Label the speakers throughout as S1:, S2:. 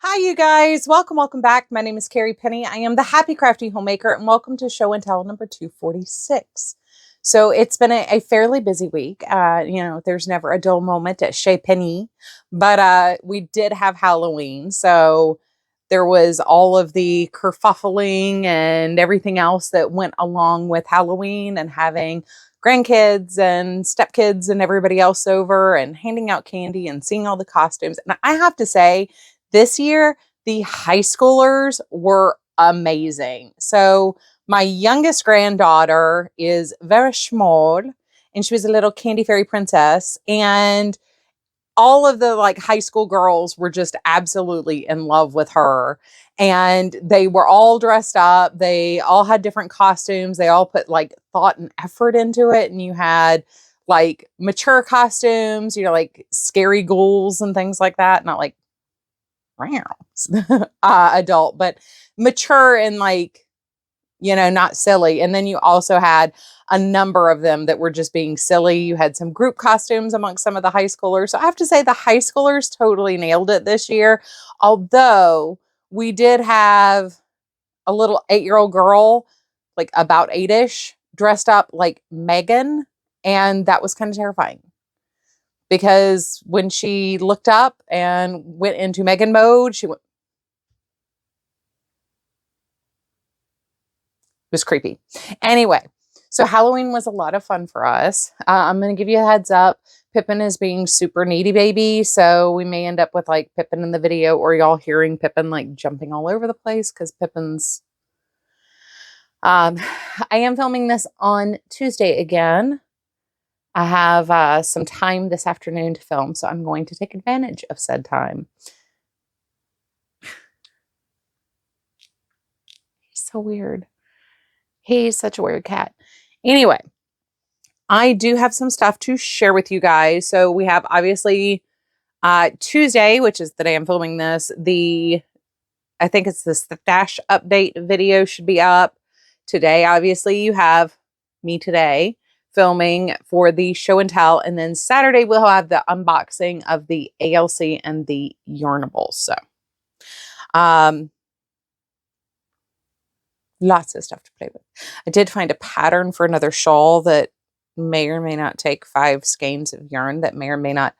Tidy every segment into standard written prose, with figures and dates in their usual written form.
S1: Hi, you guys. Welcome back. My name is Carrie Penny. I am the Happy Crafty Homemaker, and welcome to show and tell number 246. So it's been a fairly busy week. There's never a dull moment at Chez Penny, but we did have Halloween. So there was all of the kerfuffling and everything else that went along with Halloween and having grandkids and stepkids and everybody else over and handing out candy and seeing all the costumes. And I have to say, this year, the high schoolers were amazing. So my youngest granddaughter is very small, and she was a little candy fairy princess. And all of the high school girls were just absolutely in love with her. And they were all dressed up. They all had different costumes. They all put thought and effort into it. And you had mature costumes, like scary ghouls and things like that. Not like adult, but mature and not silly. And then you also had a number of them that were just being silly. You had some group costumes amongst some of the high schoolers. So I have to say the high schoolers totally nailed it this year. Although we did have a little 8-year-old girl, about 8-ish, dressed up like Megan. And that was kind of terrifying. Because when she looked up and went into Megan mode, it was creepy. Anyway, so Halloween was a lot of fun for us. I'm going to give you a heads up. Pippin is being super needy baby. So we may end up with Pippin in the video, or y'all hearing Pippin jumping all over the place because Pippin's... I am filming this on Tuesday again. I have some time this afternoon to film, so I'm going to take advantage of said time. He's so weird. He's such a weird cat. Anyway, I do have some stuff to share with you guys. So we have obviously Tuesday, which is the day I'm filming this. I think it's the stash update video should be up today. Obviously, you have me today filming for the show and tell, and then Saturday we'll have the unboxing of the ALC and the Yarnables. So lots of stuff to play with. I did find a pattern for another shawl that may or may not take 5 skeins of yarn, that may or may not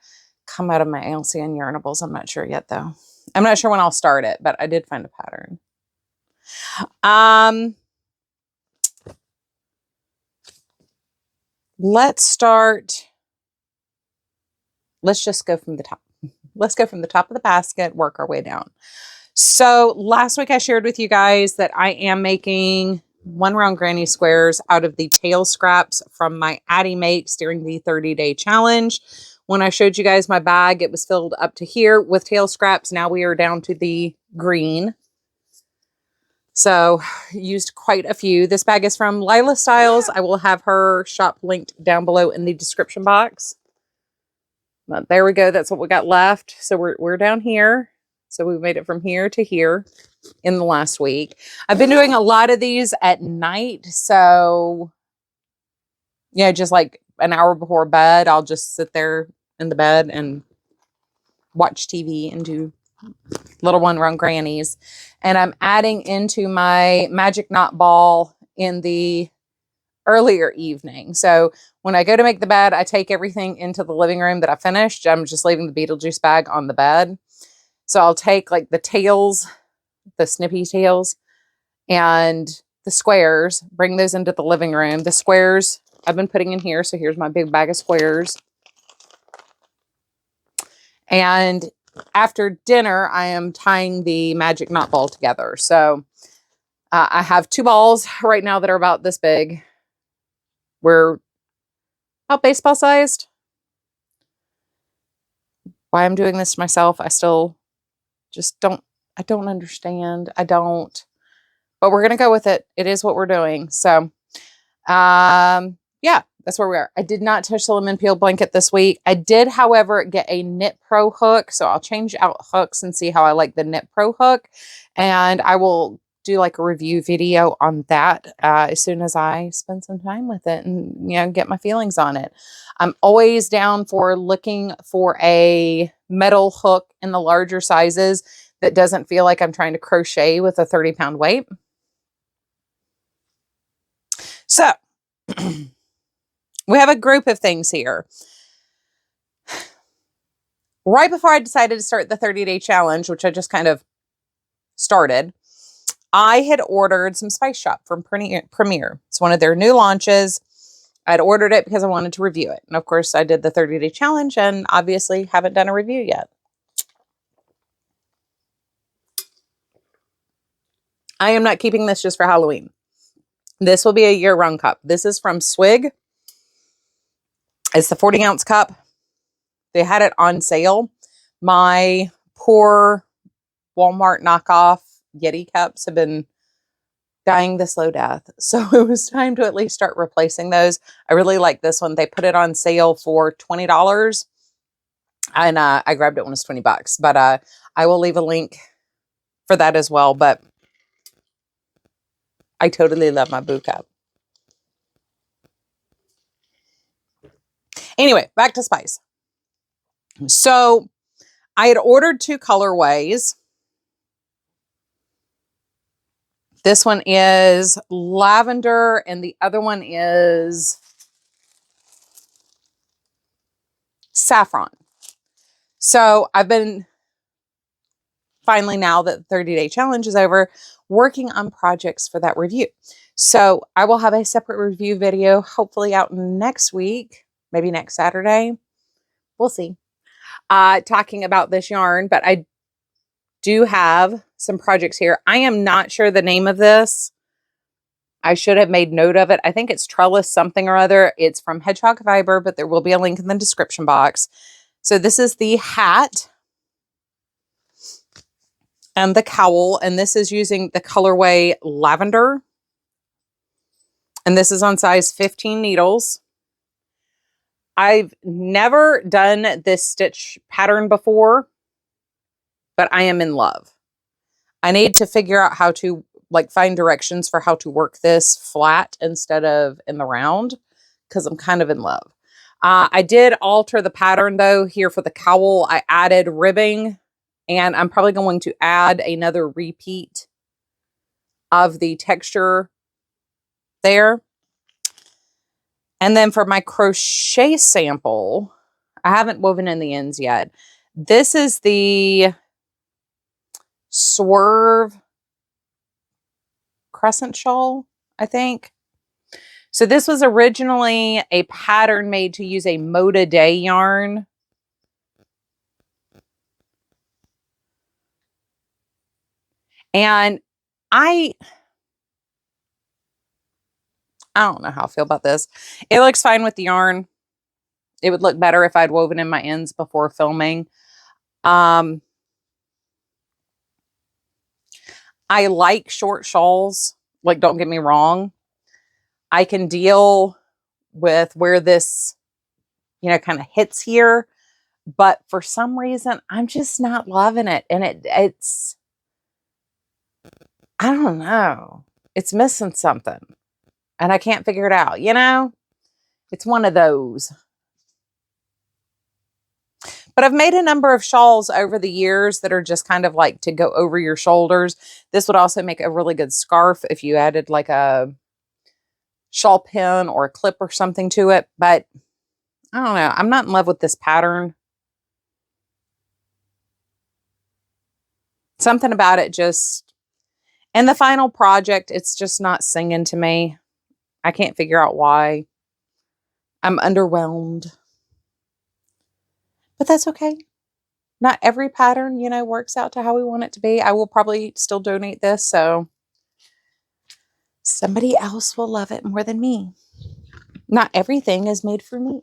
S1: come out of my ALC and Yarnables. I'm not sure yet though. I'm not sure when I'll start it, but I did find a pattern. Let's just go from the top. Let's go from the top of the basket, work our way down. So last week I shared with you guys that I am making 1 round granny squares out of the tail scraps from my Addie Makes during the 30-day challenge. When I showed you guys my bag, it was filled up to here with tail scraps. Now we are down to the green. So used quite a few. This bag is from Lila Styles. I will have her shop linked down below in the description box. But there we go. That's what we got left. So we're down here. So we made it from here to here in the last week. I've been doing a lot of these at night. So, just an hour before bed, I'll just sit there in the bed and watch TV and do little 1 round grannies. And I'm adding into my magic knot ball in the earlier evening. So when I go to make the bed, I take everything into the living room that I finished. I'm just leaving the Beetlejuice bag on the bed. So I'll take the tails, the snippy tails, and the squares, bring those into the living room. The squares I've been putting in here. So here's my big bag of squares. And after dinner, I am tying the magic knot ball together. So I have 2 balls right now that are about this big. We're about baseball sized. Why I'm doing this to myself, I still just don't understand. But we're going to go with it. It is what we're doing. So, yeah, that's where we are. I did not touch the lemon peel blanket this week. I did, however, get a Knit Pro hook. So I'll change out hooks and see how I like the Knit Pro hook. And I will do a review video on that as soon as I spend some time with it and, get my feelings on it. I'm always down for looking for a metal hook in the larger sizes that doesn't feel like I'm trying to crochet with a 30-pound weight. So we have a group of things here. Right before I decided to start the 30-day challenge, which I just kind of started, I had ordered some Spice Shop from Premier. It's one of their new launches. I'd ordered it because I wanted to review it. And of course, I did the 30-day challenge and obviously haven't done a review yet. I am not keeping this just for Halloween. This will be a year-round cup. This is from Swig. It's the 40-ounce cup. They had it on sale. My poor Walmart knockoff Yeti cups have been dying the slow death. So it was time to at least start replacing those. I really like this one. They put it on sale for $20. And I grabbed it when it was $20. But I will leave a link for that as well. But I totally love my Boo cup. Anyway, back to Spice. So I had ordered 2 colorways. This one is lavender and the other one is saffron. So I've been, finally now that the 30-day challenge is over, working on projects for that review. So I will have a separate review video, hopefully out next week, maybe next Saturday. We'll see. Talking about this yarn, but I do have some projects here. I am not sure the name of this. I should have made note of it. I think it's trellis something or other. It's from Hedgehog Fiber, but there will be a link in the description box. So this is the hat and the cowl, and this is using the colorway lavender. And this is on size 15 needles. I've never done this stitch pattern before, but I am in love. I need to figure out how to find directions for how to work this flat instead of in the round, because I'm kind of in love. I did alter the pattern though here for the cowl. I added ribbing, and I'm probably going to add another repeat of the texture there. And then for my crochet sample, I haven't woven in the ends yet. This is the Swerve Crescent Shawl, I think. So this was originally a pattern made to use a Moda Day yarn. And I don't know how I feel about this. It looks fine with the yarn. It would look better if I'd woven in my ends before filming. I like short shawls. Don't get me wrong. I can deal with where this, kind of hits here. But for some reason, I'm just not loving it. And it's, I don't know. It's missing something. And I can't figure it out, It's one of those. But I've made a number of shawls over the years that are just kind of to go over your shoulders. This would also make a really good scarf if you added a shawl pin or a clip or something to it. But I don't know. I'm not in love with this pattern. Something about it just, and the final project, it's just not singing to me. I can't figure out why. I'm underwhelmed. But that's okay. Not every pattern, works out to how we want it to be. I will probably still donate this, so somebody else will love it more than me. Not everything is made for me.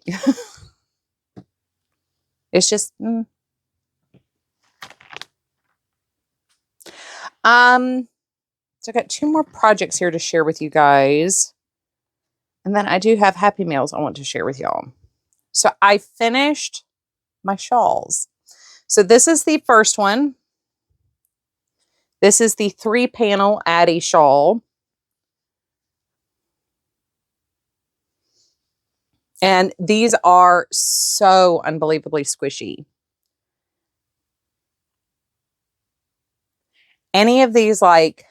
S1: It's just, So I got 2 more projects here to share with you guys. And then I do have happy mails I want to share with y'all. So I finished my shawls. So this is the first one. This is the 3-panel Addie shawl. And these are so unbelievably squishy. Any of these like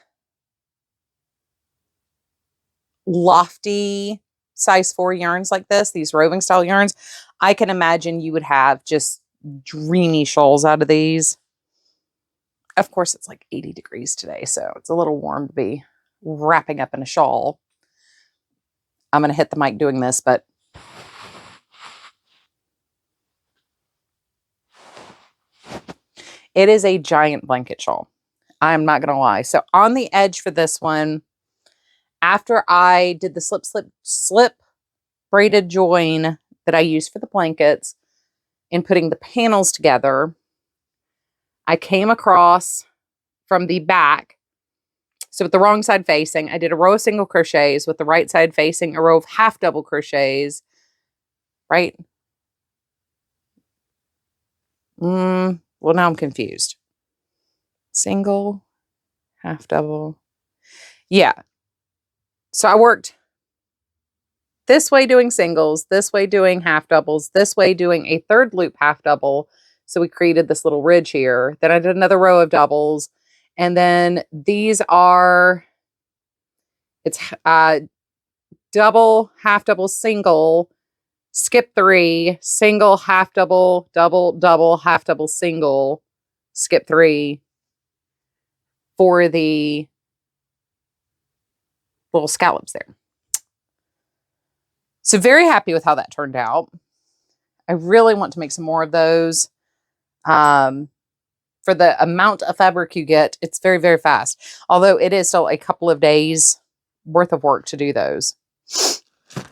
S1: lofty size 4 yarns like this, these roving style yarns, I can imagine you would have just dreamy shawls out of these. Of course, it's like 80 degrees today, so it's a little warm to be wrapping up in a shawl. I'm going to hit the mic doing this, but it is a giant blanket shawl. I'm not going to lie. So on the edge for this one, after I did the slip braided join that I used for the blankets in putting the panels together, I came across from the back. So with the wrong side facing, I did a row of single crochets with the right side facing a row of half double crochets, right? Well, now I'm confused. Single, half double. Yeah. So I worked this way doing singles, this way doing half doubles, this way doing a third loop half double. So we created this little ridge here. Then I did another row of doubles. And then these are, it's double, half double, single, skip 3, single, half double, double, double, half double, single, skip 3 for the little scallops there. So very happy with how that turned out. I really want to make some more of those. For the amount of fabric you get, it's very, very fast. Although it is still a couple of days worth of work to do those.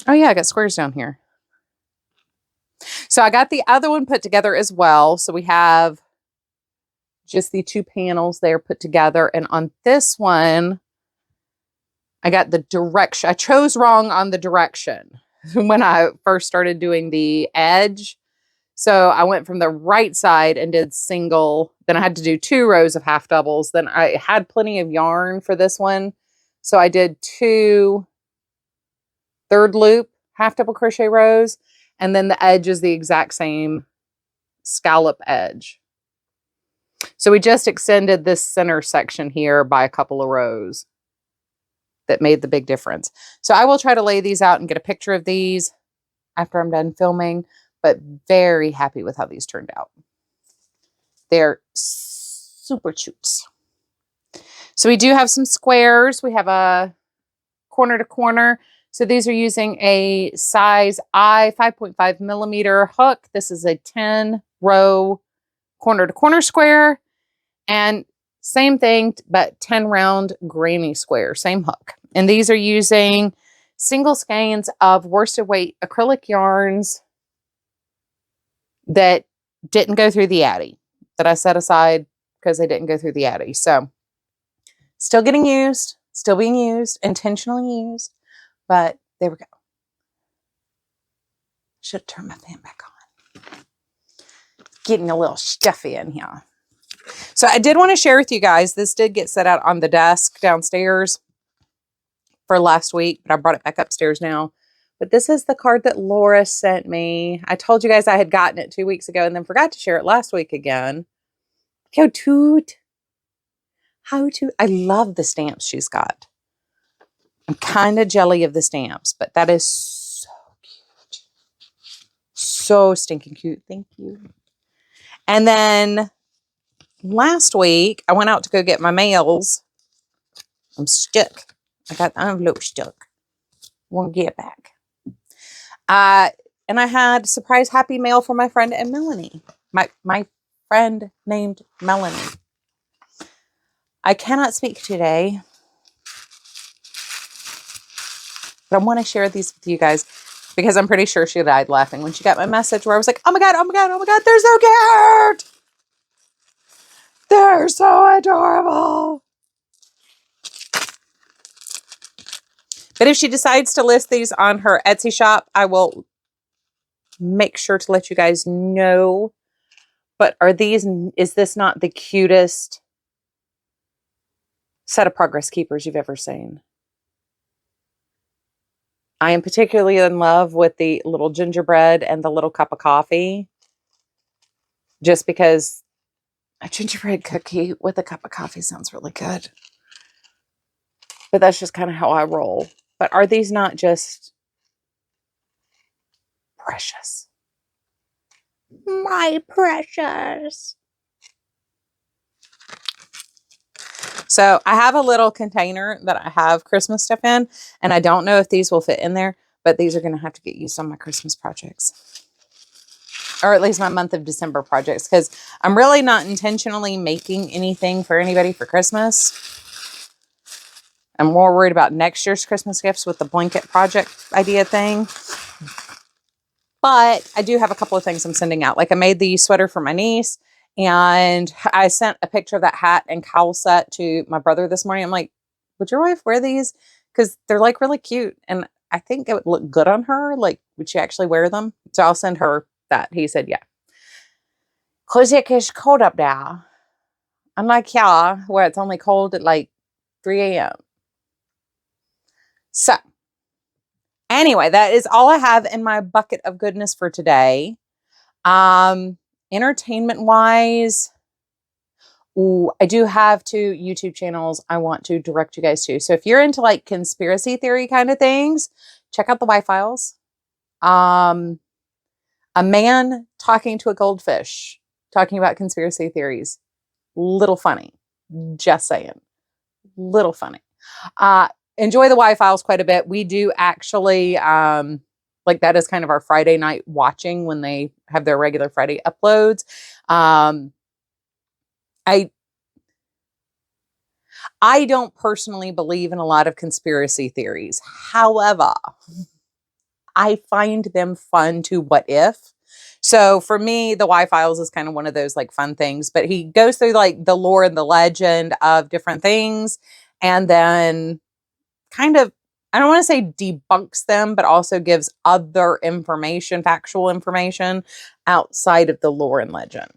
S1: Oh yeah, I got squares down here. So I got the other one put together as well. So we have just the 2 panels there put together. And on this one, I got the direction. I chose wrong on the direction when I first started doing the edge. So I went from the right side and did single. Then I had to do 2 rows of half doubles. Then I had plenty of yarn for this one. So I did 2 third loop half double crochet rows. And then the edge is the exact same scallop edge. So we just extended this center section here by a couple of rows. That made the big difference. So I will try to lay these out and get a picture of these after I'm done filming, but very happy with how these turned out. They're super cute. So we do have some squares. We have a corner to corner. So these are using a size I 5.5 millimeter hook. This is a 10 row corner to corner square, and same thing, but 10 round granny square, same hook. And these are using single skeins of worsted weight acrylic yarns that didn't go through the Addy, that I set aside because they didn't go through the Addy. So still getting used, still being used, intentionally used, but there we go. Should turn my fan back on. Getting a little stuffy in here. So I did want to share with you guys, this did get set out on the desk downstairs for last week, but I brought it back upstairs now. But this is the card that Laura sent me. I told you guys I had gotten it 2 weeks ago and then forgot to share it last week again. How toot. How toot. I love the stamps she's got. I'm kind of jelly of the stamps, but that is so cute. So stinking cute. Thank you. And then last week, I went out to go get my mails. I'm stuck. I got the envelope stuck. Won't get it back. And I had surprise happy mail from my friend and Melanie. My friend named Melanie. I cannot speak today, but I want to share these with you guys because I'm pretty sure she died laughing when she got my message where I was like, oh my God, oh my God, oh my God, they're so cute. They're so adorable. But if she decides to list these on her Etsy shop, I will make sure to let you guys know. But is this not the cutest set of progress keepers you've ever seen? I am particularly in love with the little gingerbread and the little cup of coffee. Just because A gingerbread cookie with a cup of coffee sounds really good. But that's just kind of how I roll. But are these not just precious? My precious. So I have a little container that I have Christmas stuff in, and I don't know if these will fit in there, but these are going to have to get used on my Christmas projects, or at least my month of December projects, because I'm really not intentionally making anything for anybody for Christmas. I'm more worried about next year's Christmas gifts with the blanket project idea thing. But I do have a couple of things I'm sending out. Like I made the sweater for my niece, and I sent a picture of that hat and cowl set to my brother this morning. I'm like, would your wife wear these? Because they're like really cute. And I think it would look good on her. Like, would she actually wear them? So I'll send her that. He said, yeah. Cause it's cold up there. Unlike y'all, where it's only cold at like 3 a.m. So anyway, that is all I have in my bucket of goodness for today. Entertainment wise, I do have 2 YouTube channels I want to direct you guys to. So if you're into like conspiracy theory kind of things, check out the Y-Files. A man talking to a goldfish, talking about conspiracy theories. Little funny. Just saying. Little funny. Enjoy the Y-Files quite a bit. We do actually, like that is kind of our Friday night watching when they have their regular Friday uploads. I don't personally believe in a lot of conspiracy theories. However, I find them fun to what if. So for me, the Y-Files is kind of one of those like fun things, but he goes through like the lore and the legend of different things and then kind of, I don't want to say debunks them, but also gives other information, factual information outside of the lore and legend.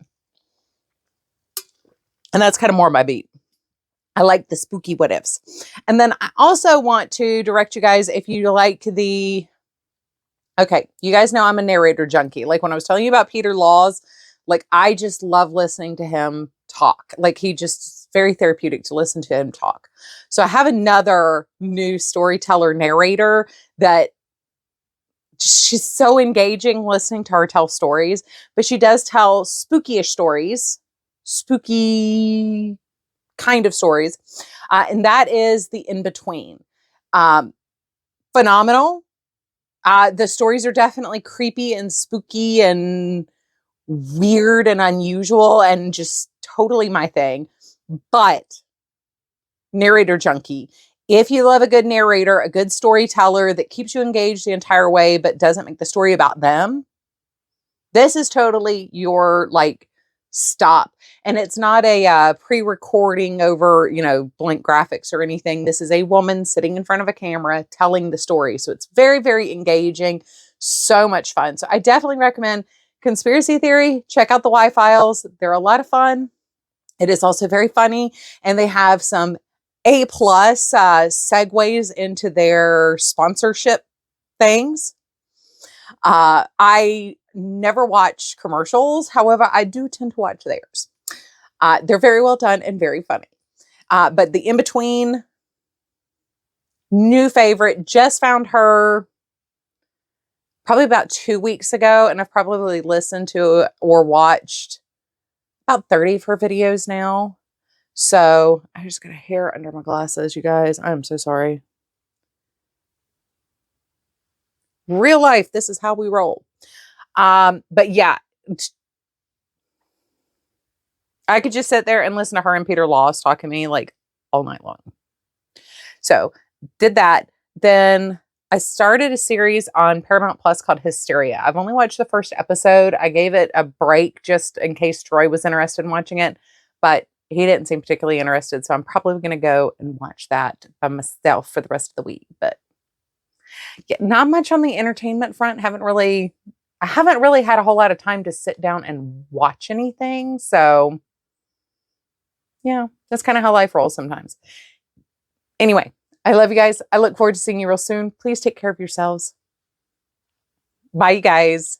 S1: And that's kind of more my beat. I like the spooky what ifs. And then I also want to direct you guys, if you like okay, you guys know I'm a narrator junkie. Like when I was telling you about Peter Laws, like I just love listening to him talk. Like he just very therapeutic to listen to him talk. So I have another new storyteller narrator that she's so engaging listening to her tell stories, but she does tell spooky-ish stories, spooky kind of stories. And that is the in-between. Phenomenal. The stories are definitely creepy and spooky and weird and unusual and just totally my thing. But narrator junkie. If you love a good narrator, a good storyteller that keeps you engaged the entire way, but doesn't make the story about them, this is totally your like stop. And it's not a pre-recording over, blank graphics or anything. This is a woman sitting in front of a camera telling the story. So it's very, very engaging. So much fun. So I definitely recommend Conspiracy Theory. Check out the Y-Files. They're a lot of fun. It is also very funny. And they have some A+ segues into their sponsorship things. I never watch commercials. However, I do tend to watch theirs. They're very well done and very funny. But the in-between, new favorite, just found her probably about 2 weeks ago. And I've probably listened to or watched about 30 of her videos now. So I just got a hair under my glasses, you guys. I'm so sorry. Real life, this is how we roll. But yeah, I could just sit there and listen to her and Peter Laws talking to me like all night long. So did that. Then I started a series on Paramount Plus called Hysteria. I've only watched the first episode. I gave it a break just in case Troy was interested in watching it, but he didn't seem particularly interested. So I'm probably going to go and watch that by myself for the rest of the week. But yeah, not much on the entertainment front. I haven't really had a whole lot of time to sit down and watch anything. So yeah, that's kind of how life rolls sometimes. Anyway, I love you guys. I look forward to seeing you real soon. Please take care of yourselves. Bye, you guys.